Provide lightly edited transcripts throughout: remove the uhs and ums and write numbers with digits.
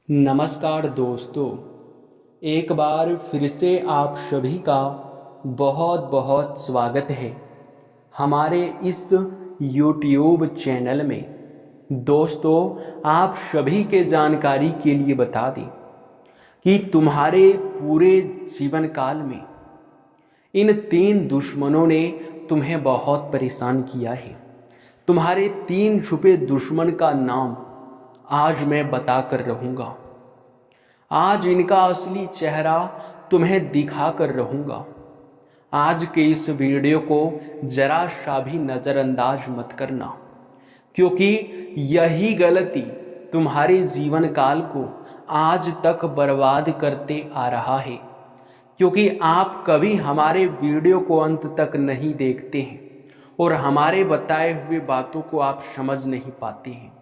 नमस्कार दोस्तों, एक बार फिर से आप सभी का बहुत बहुत स्वागत है हमारे इस YouTube चैनल में। दोस्तों, आप सभी के जानकारी के लिए बता दें कि तुम्हारे पूरे जीवन काल में इन 3 दुश्मनों ने तुम्हें बहुत परेशान किया है। तुम्हारे 3 छुपे दुश्मन का नाम आज मैं बता कर रहूँगा। आज इनका असली चेहरा तुम्हें दिखा कर रहूँगा। आज के इस वीडियो को जरा सा भी नज़रअंदाज मत करना, क्योंकि यही गलती तुम्हारे जीवन काल को आज तक बर्बाद करते आ रहा है। क्योंकि आप कभी हमारे वीडियो को अंत तक नहीं देखते हैं और हमारे बताए हुए बातों को आप समझ नहीं पाते हैं।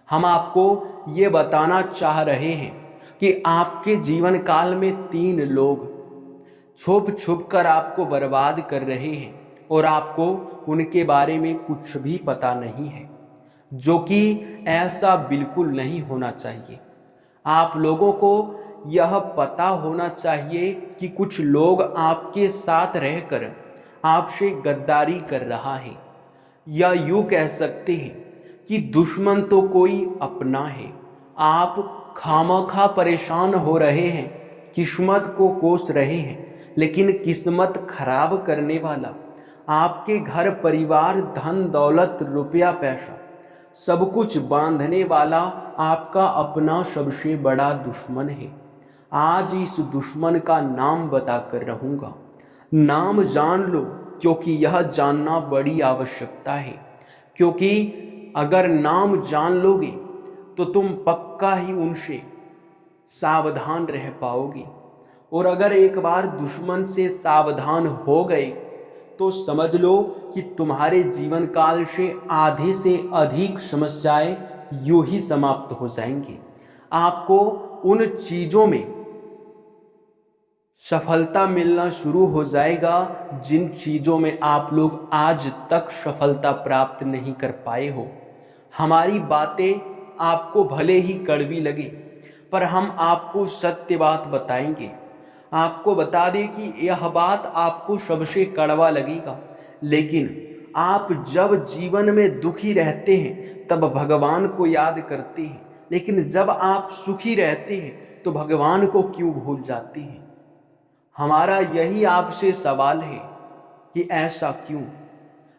हम आपको ये बताना चाह रहे हैं कि आपके जीवन काल में 3 लोग छुप छुप कर आपको बर्बाद कर रहे हैं और आपको उनके बारे में कुछ भी पता नहीं है, जो कि ऐसा बिल्कुल नहीं होना चाहिए। आप लोगों को यह पता होना चाहिए कि कुछ लोग आपके साथ रहकर आपसे गद्दारी कर रहा है, या यूं कह सकते हैं कि दुश्मन तो कोई अपना है। आप खामखा परेशान हो रहे हैं, किस्मत को कोस रहे हैं, लेकिन किस्मत खराब करने वाला आपके घर परिवार, धन दौलत, रुपया पैसा सब कुछ बांधने वाला आपका अपना सबसे बड़ा दुश्मन है। आज इस दुश्मन का नाम बताकर रहूंगा। नाम जान लो, क्योंकि यह जानना बड़ी आवश्यकता है। क्योंकि अगर नाम जान लोगे तो तुम पक्का ही उनसे सावधान रह पाओगे, और अगर एक बार दुश्मन से सावधान हो गए तो समझ लो कि तुम्हारे जीवन काल से अधिक समस्याएं यूं ही समाप्त हो जाएंगी। आपको उन चीजों में सफलता मिलना शुरू हो जाएगा जिन चीजों में आप लोग आज तक सफलता प्राप्त नहीं कर पाए हो। हमारी बातें आपको भले ही कड़वी लगे, पर हम आपको सत्य बात बताएंगे। आपको बता दें कि यह बात आपको सबसे कड़वा लगेगा, लेकिन आप जब जीवन में दुखी रहते हैं तब भगवान को याद करते हैं, लेकिन जब आप सुखी रहते हैं तो भगवान को क्यों भूल जाते हैं। हमारा यही आपसे सवाल है कि ऐसा क्यों।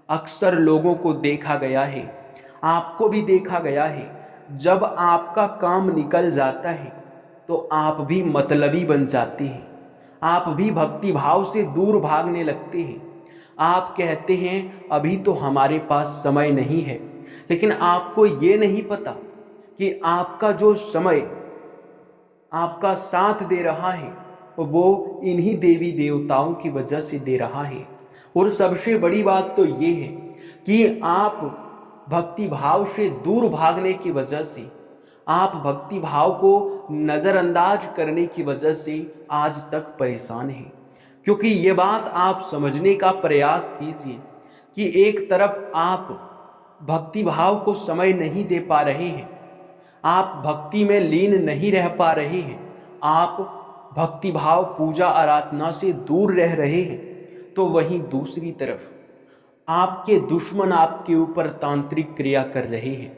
अक्सर लोगों को देखा गया है, आपको भी देखा गया है, जब आपका काम निकल जाता है तो आप भी मतलबी बन जाते हैं। आप भी भक्ति भाव से दूर भागने लगते हैं। आप कहते हैं अभी तो हमारे पास समय नहीं है, लेकिन आपको ये नहीं पता कि आपका जो समय आपका साथ दे रहा है वो इन्हीं देवी देवताओं की वजह से दे रहा है। और सबसे बड़ी बात तो ये है कि आप भक्ति भाव से दूर भागने की वजह से, आप भक्ति भाव को नज़रअंदाज करने की वजह से आज तक परेशान हैं। क्योंकि ये बात आप समझने का प्रयास कीजिए कि एक तरफ आप भक्ति भाव को समय नहीं दे पा रहे हैं, आप भक्ति में लीन नहीं रह पा रहे हैं, आप भक्ति भाव पूजा आराधना से दूर रह रहे हैं, तो वहीं दूसरी तरफ आपके दुश्मन आपके ऊपर तांत्रिक क्रिया कर रहे हैं।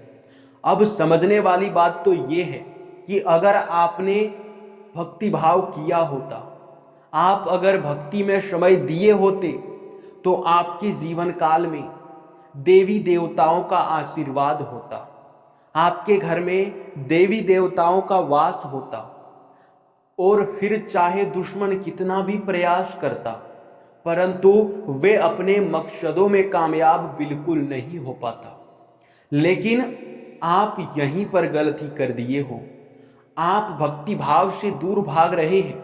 अब समझने वाली बात तो ये है कि अगर आपने भक्ति भाव किया होता, आप अगर भक्ति में समय दिए होते, तो आपके जीवन काल में देवी देवताओं का आशीर्वाद होता, आपके घर में देवी देवताओं का वास होता, और फिर चाहे दुश्मन कितना भी प्रयास करता, परंतु वे अपने मकसदों में कामयाब बिल्कुल नहीं हो पाता। लेकिन आप यहीं पर गलती कर दिए हो। आप भक्ति भाव से दूर भाग रहे हैं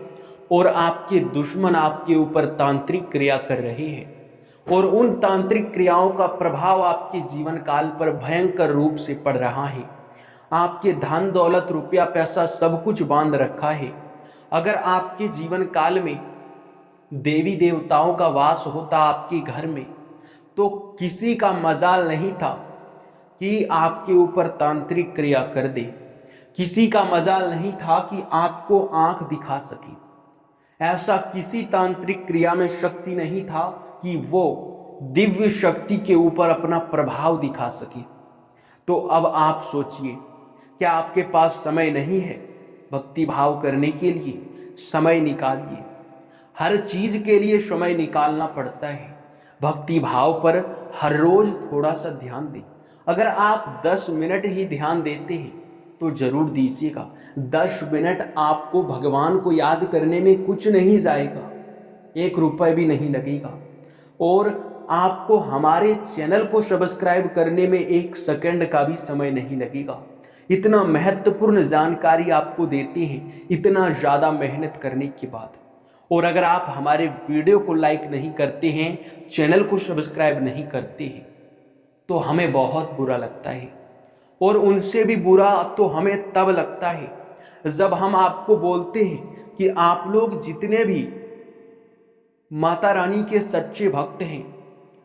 और आपके दुश्मन आपके ऊपर तांत्रिक क्रिया कर रहे हैं, और उन तांत्रिक क्रियाओं का प्रभाव आपके जीवन काल पर भयंकर रूप से पड़ रहा है। आपके धन दौलत रुपया पैसा सब कुछ बांध रखा है। अगर आपके जीवन काल में देवी देवताओं का वास होता आपके घर में, तो किसी का मजाल नहीं था कि आपके ऊपर तांत्रिक क्रिया कर दे। किसी का मजाल नहीं था कि आपको आंख दिखा सके। ऐसा किसी तांत्रिक क्रिया में शक्ति नहीं था कि वो दिव्य शक्ति के ऊपर अपना प्रभाव दिखा सके। तो अब आप सोचिए, क्या आपके पास समय नहीं है भक्ति भाव करने के लिए? समय निकालिए। हर चीज के लिए समय निकालना पड़ता है। भक्ति भाव पर हर रोज थोड़ा सा ध्यान दें। अगर आप 10 मिनट ही ध्यान देते हैं तो जरूर दीजिएगा। 10 मिनट आपको भगवान को याद करने में कुछ नहीं जाएगा, 1 रुपए भी नहीं लगेगा। और आपको हमारे चैनल को सब्सक्राइब करने में 1 सेकंड का भी समय नहीं लगेगा। इतना महत्वपूर्ण जानकारी आपको देते हैं, इतना ज़्यादा मेहनत करने के बाद। और अगर आप हमारे वीडियो को लाइक नहीं करते हैं, चैनल को सब्सक्राइब नहीं करते हैं, तो हमें बहुत बुरा लगता है। और उनसे भी बुरा तो हमें तब लगता है जब हम आपको बोलते हैं कि आप लोग जितने भी माता रानी के सच्चे भक्त हैं,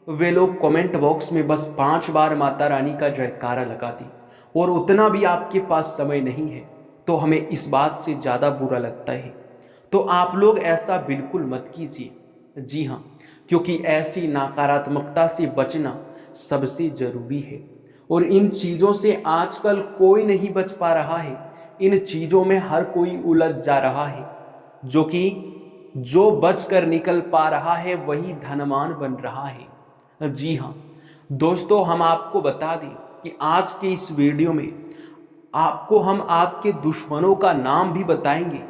वे लोग कमेंट बॉक्स में बस 5 बार माता रानी का जयकारा लगा दें, और उतना भी आपके पास समय नहीं है, तो हमें इस बात से ज़्यादा बुरा लगता है। तो आप लोग ऐसा बिल्कुल मत कीजिए। जी हाँ, क्योंकि ऐसी नकारात्मकता से बचना सबसे ज़रूरी है। और इन चीज़ों से आजकल कोई नहीं बच पा रहा है। इन चीज़ों में हर कोई उलझ जा रहा है, जो बच कर निकल पा रहा है वही धनवान बन रहा है। जी हाँ दोस्तों, हम आपको बता दें कि आज के इस वीडियो में आपको हम आपके दुश्मनों का नाम भी बताएंगे,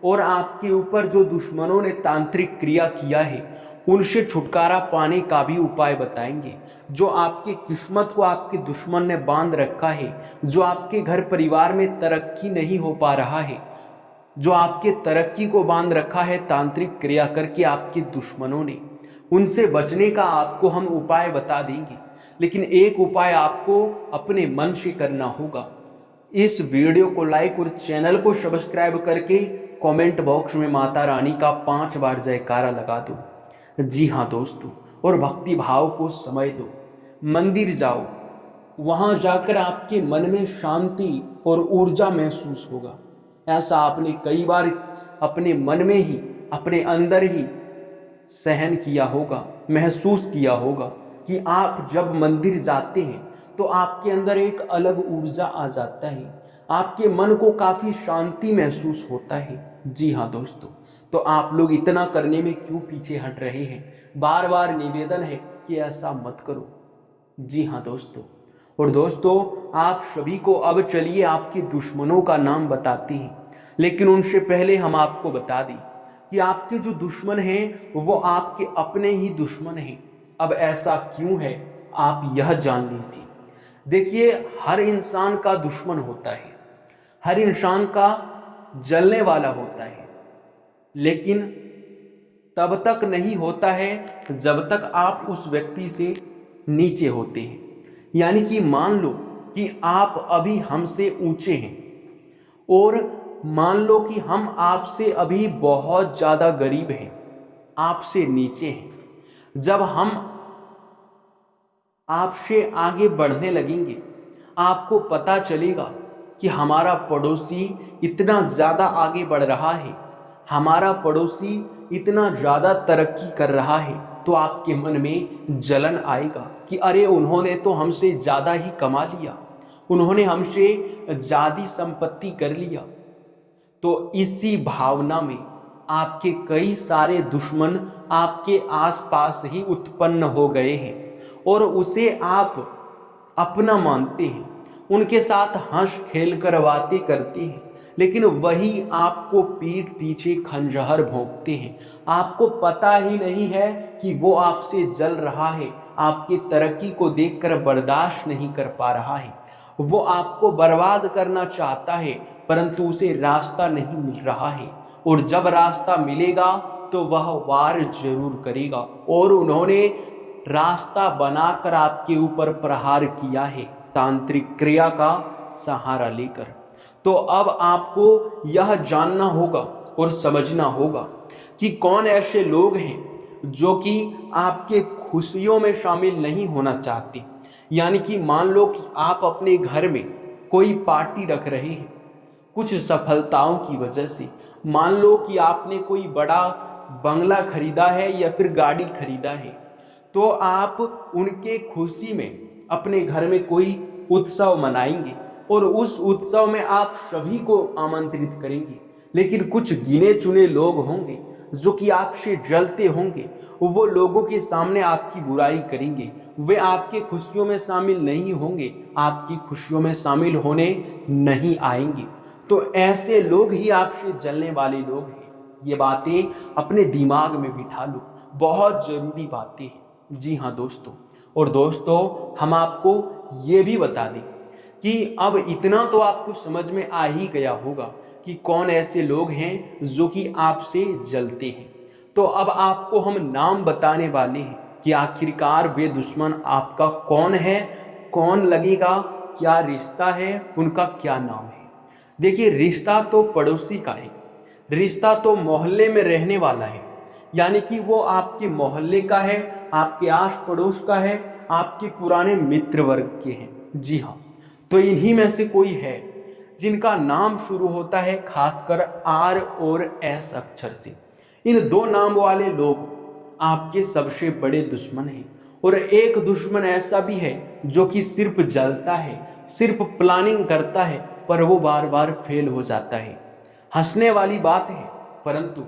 और आपके ऊपर जो दुश्मनों ने तांत्रिक क्रिया किया है उनसे छुटकारा पाने का भी उपाय बताएंगे। जो आपकी किस्मत को आपके दुश्मन ने बांध रखा है, जो आपके घर परिवार में तरक्की नहीं हो पा रहा है, जो आपके तरक्की को बांध रखा है तांत्रिक क्रिया करके आपके दुश्मनों ने, उनसे बचने का आपको हम उपाय बता देंगे। लेकिन एक उपाय आपको अपने मन से करना होगा। इस वीडियो को लाइक और चैनल को सब्सक्राइब करके कमेंट बॉक्स में माता रानी का 5 बार जयकारा लगा दो। जी हाँ दोस्तों, और भक्ति भाव को समय दो। मंदिर जाओ, वहाँ जाकर आपके मन में शांति और ऊर्जा महसूस होगा। ऐसा आपने कई बार अपने मन में ही, अपने अंदर ही सहन किया होगा, महसूस किया होगा कि आप जब मंदिर जाते हैं तो आपके अंदर एक अलग ऊर्जा आ जाता है, आपके मन को काफ़ी शांति महसूस होता है। जी हाँ दोस्तों, तो आप लोग इतना करने में क्यों पीछे हट रहे हैं? बार बार निवेदन है कि ऐसा मत करो। जी हाँ दोस्तों, और दोस्तों आप सभी को अब चलिए आपके दुश्मनों का नाम बताते हैं। लेकिन उनसे पहले हम आपको बता दें कि आपके जो दुश्मन हैं वो आपके अपने ही दुश्मन हैं। अब ऐसा क्यों है, आप यह जान लीजिए। देखिए, हर इंसान का दुश्मन होता है, हर इंसान का जलने वाला होता है, लेकिन तब तक नहीं होता है जब तक आप उस व्यक्ति से नीचे होते हैं। यानी कि मान लो कि आप अभी हमसे ऊंचे हैं, और मान लो कि हम आपसे अभी बहुत ज़्यादा गरीब हैं, आपसे नीचे हैं। जब हम आपसे आगे बढ़ने लगेंगे, आपको पता चलेगा कि हमारा पड़ोसी इतना ज़्यादा आगे बढ़ रहा है, हमारा पड़ोसी इतना ज़्यादा तरक्की कर रहा है, तो आपके मन में जलन आएगा कि अरे उन्होंने तो हमसे ज़्यादा ही कमा लिया, उन्होंने हमसे ज़्यादा संपत्ति कर लिया। तो इसी भावना में आपके कई सारे दुश्मन आपके आसपास ही उत्पन्न हो गए हैं, और उसे आप अपना मानते हैं, उनके साथ हंस खेल कर बातें करते हैं, लेकिन वही आपको पीठ पीछे खंजर भोंकते हैं। आपको पता ही नहीं है कि वो आपसे जल रहा है, आपकी तरक्की को देखकर बर्दाश्त नहीं कर पा रहा है, वो आपको बर्बाद करना चाहता है, परंतु उसे रास्ता नहीं मिल रहा है। और जब रास्ता मिलेगा तो वह वार जरूर करेगा, और उन्होंने रास्ता बनाकर आपके ऊपर प्रहार किया है तांत्रिक क्रिया का सहारा लेकर। तो अब आपको यह जानना होगा और समझना होगा कि कौन ऐसे लोग हैं जो कि आपके खुशियों में शामिल नहीं होना चाहते। यानी कि मान लो कि आप अपने घर में कोई पार्टी रख रहे हैं, कुछ सफलताओं की वजह से। मान लो कि आपने कोई बड़ा बंगला खरीदा है या फिर गाड़ी खरीदा है, तो आप उनके खुशी में अपने घर में कोई उत्सव मनाएंगे और उस उत्सव में आप सभी को आमंत्रित करेंगे। लेकिन कुछ गिने चुने लोग होंगे जो कि आपसे जलते होंगे, वो लोगों के सामने आपकी बुराई करेंगे, वे आपके खुशियों में शामिल नहीं होंगे, आपकी खुशियों में शामिल होने नहीं आएंगे। तो ऐसे लोग ही आपसे जलने वाले लोग हैं। ये बातें अपने दिमाग में बिठा लो, बहुत जरूरी बातें हैं। जी हाँ दोस्तों, और दोस्तों हम आपको ये भी बता दें कि अब इतना तो आपको समझ में आ ही गया होगा कि कौन ऐसे लोग हैं जो कि आपसे जलते हैं। तो अब आपको हम नाम बताने वाले हैं कि आखिरकार वे दुश्मन आपका कौन है, कौन लगेगा, क्या रिश्ता है, उनका क्या नाम है। देखिए, रिश्ता तो पड़ोसी का है, रिश्ता तो मोहल्ले में रहने वाला है, यानी कि वो आपके मोहल्ले का है, आपके आस पड़ोस का है, आपके पुराने मित्र वर्ग के हैं। जी हाँ, तो इन्हीं में से कोई है जिनका नाम शुरू होता है खासकर आर और एस अक्षर से। इन दो नाम वाले लोग आपके सबसे बड़े दुश्मन हैं। और एक दुश्मन ऐसा भी है जो कि सिर्फ जलता है, सिर्फ प्लानिंग करता है, पर वो बार बार फेल हो जाता है। हंसने वाली बात है, परंतु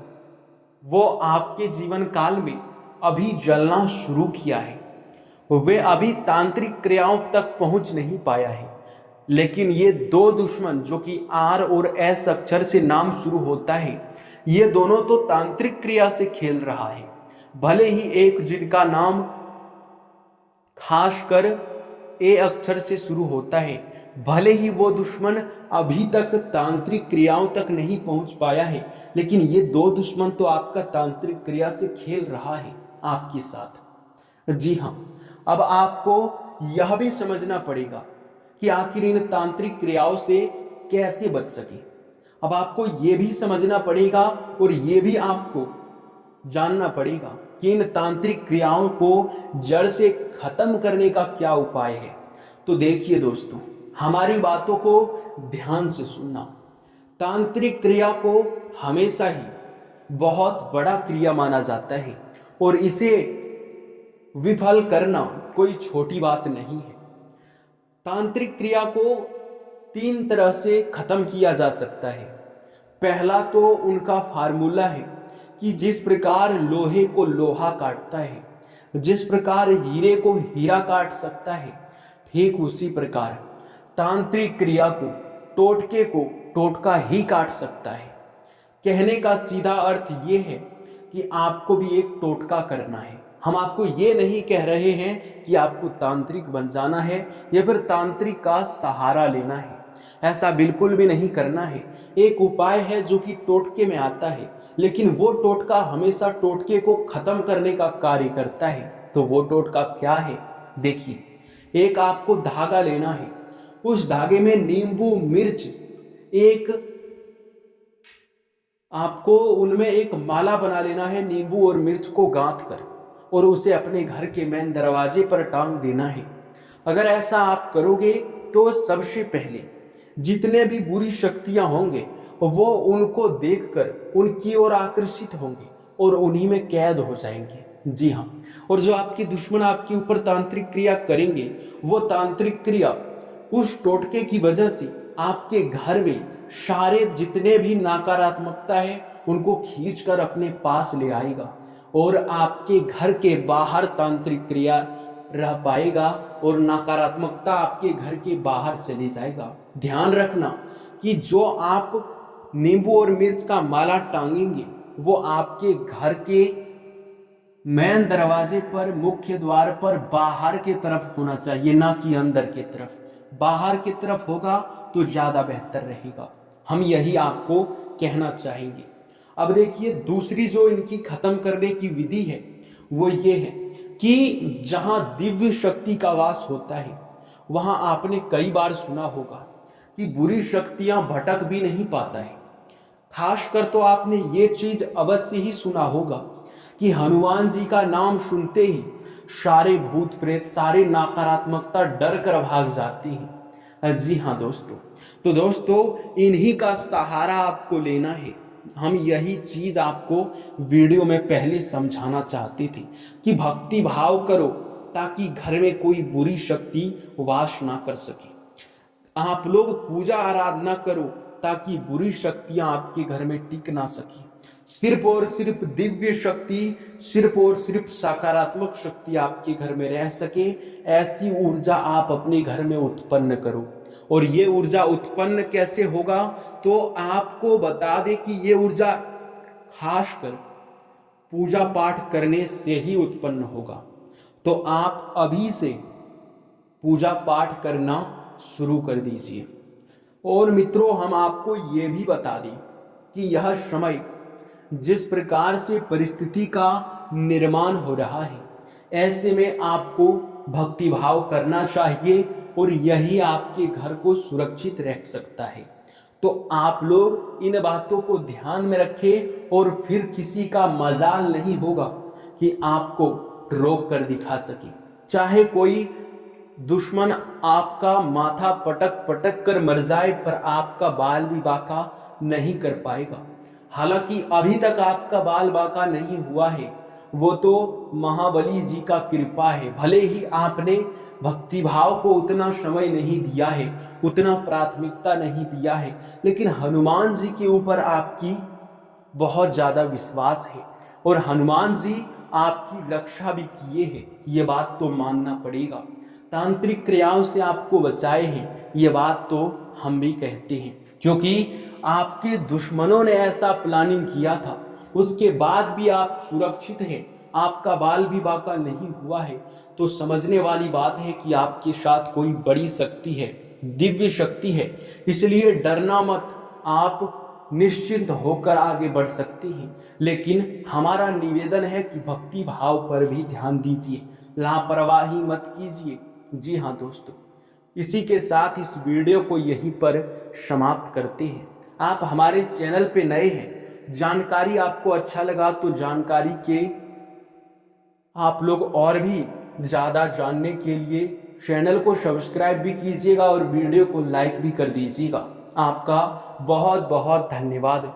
वो आपके जीवन काल में अभी जलना शुरू किया है, वे अभी तांत्रिक क्रियाओं तक पहुंच नहीं पाया है। लेकिन ये दो दुश्मन जो कि आर और एस अक्षर से नाम शुरू होता है, ये दोनों तो तांत्रिक क्रिया से खेल रहा है। भले ही एक जिनका नाम खासकर ए अक्षर से शुरू होता है, भले ही वो दुश्मन अभी तक तांत्रिक क्रियाओं तक नहीं पहुंच पाया है, लेकिन ये दो दुश्मन तो आपका तांत्रिक क्रिया से खेल रहा है आपके साथ। जी हाँ, अब आपको यह भी समझना पड़ेगा कि आखिर इन तांत्रिक क्रियाओं से कैसे बच सके। अब आपको ये भी समझना पड़ेगा और ये भी आपको जानना पड़ेगा कि इन तांत्रिक क्रियाओं को जड़ से खत्म करने का क्या उपाय है। तो देखिए दोस्तों, हमारी बातों को ध्यान से सुनना। तांत्रिक क्रिया को हमेशा ही बहुत बड़ा क्रिया माना जाता है और इसे विफल करना कोई छोटी बात नहीं है। तांत्रिक क्रिया को 3 तरह से खत्म किया जा सकता है। पहला तो उनका फार्मूला है कि जिस प्रकार लोहे को लोहा काटता है, जिस प्रकार हीरे को हीरा काट सकता है, ठीक उसी प्रकार तांत्रिक क्रिया को, टोटके को टोटका ही काट सकता है। कहने का सीधा अर्थ ये है कि आपको भी एक टोटका करना है। हम आपको ये नहीं कह रहे हैं कि आपको तांत्रिक बन जाना है या फिर तांत्रिक का सहारा लेना है, ऐसा बिल्कुल भी नहीं करना है। एक उपाय है जो कि टोटके में आता है, लेकिन वो टोटका हमेशा टोटके को खत्म करने का कार्य करता है। तो वो टोटका क्या है? देखिए, एक आपको धागा लेना है, उस धागे में नींबू मिर्च, एक आपको उनमें एक माला बना लेना है नींबू और मिर्च को गांथ कर, और उसे अपने घर के मेन दरवाजे पर टांग देना है। अगर ऐसा आप करोगे तो सबसे पहले जितने भी बुरी शक्तियां होंगे वो उनको देखकर उनकी ओर आकर्षित होंगे और उन्हीं में कैद हो जाएंगे। जी हाँ, और जो आपके दुश्मन आपके ऊपर तांत्रिक क्रिया करेंगे, वो तांत्रिक क्रिया उस टोटके की वजह से आपके घर में सारे जितने भी नकारात्मकता है उनको खींचकर अपने पास ले आएगा और आपके घर के बाहर तांत्रिक क्रिया रह पाएगा और नकारात्मकता आपके घर के बाहर चली जाएगा। ध्यान रखना कि जो आप नींबू और मिर्च का माला टांगेंगे वो आपके घर के मेन दरवाजे पर, मुख्य द्वार पर बाहर की तरफ होना चाहिए, ना कि अंदर की तरफ। बाहर की तरफ होगा तो ज्यादा बेहतर रहेगा। हम यही आपको कहना चाहेंगे। अब देखिए, दूसरी जो इनकी खत्म करने की विधि है वो ये है कि जहां दिव्य शक्ति का वास होता है वहां आपने कई बार सुना होगा कि बुरी शक्तियां भटक भी नहीं पाता है। खासकर तो आपने ये चीज अवश्य ही सुना होगा कि हनुमान जी का नाम सुनते ही सारे भूत प्रेत, सारे नकारात्मकता डर कर भाग जाती हैं। जी हाँ दोस्तों, तो दोस्तों इन्हीं का सहारा आपको लेना है। हम यही चीज आपको वीडियो में पहले समझाना चाहते थे कि भक्ति भाव करो ताकि घर में कोई बुरी शक्ति वास ना कर सके। आप लोग पूजा आराधना करो ताकि बुरी शक्तियां आपके घर में टिक ना सके। सिर्फ और सिर्फ दिव्य शक्ति, सिर्फ और सिर्फ सकारात्मक शक्ति आपके घर में रह सके, ऐसी ऊर्जा आप अपने घर में उत्पन्न करो। और ये ऊर्जा उत्पन्न कैसे होगा, तो आपको बता दें कि ये ऊर्जा खासकर पूजा पाठ करने से ही उत्पन्न होगा। तो आप अभी से पूजा पाठ करना शुरू कर दीजिए। और मित्रों, हम आपको ये भी बता दें कि यह समय जिस प्रकार से परिस्थिति का निर्माण हो रहा है, ऐसे में आपको भक्ति भाव करना चाहिए और यही आपके घर को सुरक्षित रख सकता है। तो आप लोग इन बातों को ध्यान में रखें और फिर किसी का मजाल नहीं होगा कि आपको रोक कर दिखा सके। चाहे कोई दुश्मन आपका माथा पटक पटक कर मर जाए, पर आपका बाल भी बाका नहीं कर पाएगा। हालांकि अभी तक आपका बाल बाका नहीं हुआ है, वो तो महाबली जी का कृपा है। भले ही आपने भक्ति भाव को उतना समय नहीं दिया है, उतना प्राथमिकता नहीं दिया है, लेकिन हनुमान जी के ऊपर आपकी बहुत ज्यादा विश्वास है और हनुमान जी आपकी रक्षा भी किए हैं, ये बात तो मानना पड़ेगा। तांत्रिक क्रियाओं से आपको बचाए हैं, ये बात तो हम भी कहते हैं, क्योंकि आपके दुश्मनों ने ऐसा प्लानिंग किया था, उसके बाद भी आप सुरक्षित हैं, आपका बाल भी बाका नहीं हुआ है। तो समझने वाली बात है कि आपके साथ कोई बड़ी शक्ति है, दिव्य शक्ति है। इसलिए डरना मत, आप निश्चिंत होकर आगे बढ़ सकते हैं। लेकिन हमारा निवेदन है कि भक्ति भाव पर भी ध्यान दीजिए, लापरवाही मत कीजिए। जी हाँ दोस्तों, इसी के साथ इस वीडियो को यहीं पर समाप्त करते हैं। आप हमारे चैनल पे नए हैं, जानकारी आपको अच्छा लगा तो जानकारी के आप लोग और भी ज़्यादा जानने के लिए चैनल को सब्सक्राइब भी कीजिएगा और वीडियो को लाइक भी कर दीजिएगा। आपका बहुत बहुत धन्यवाद।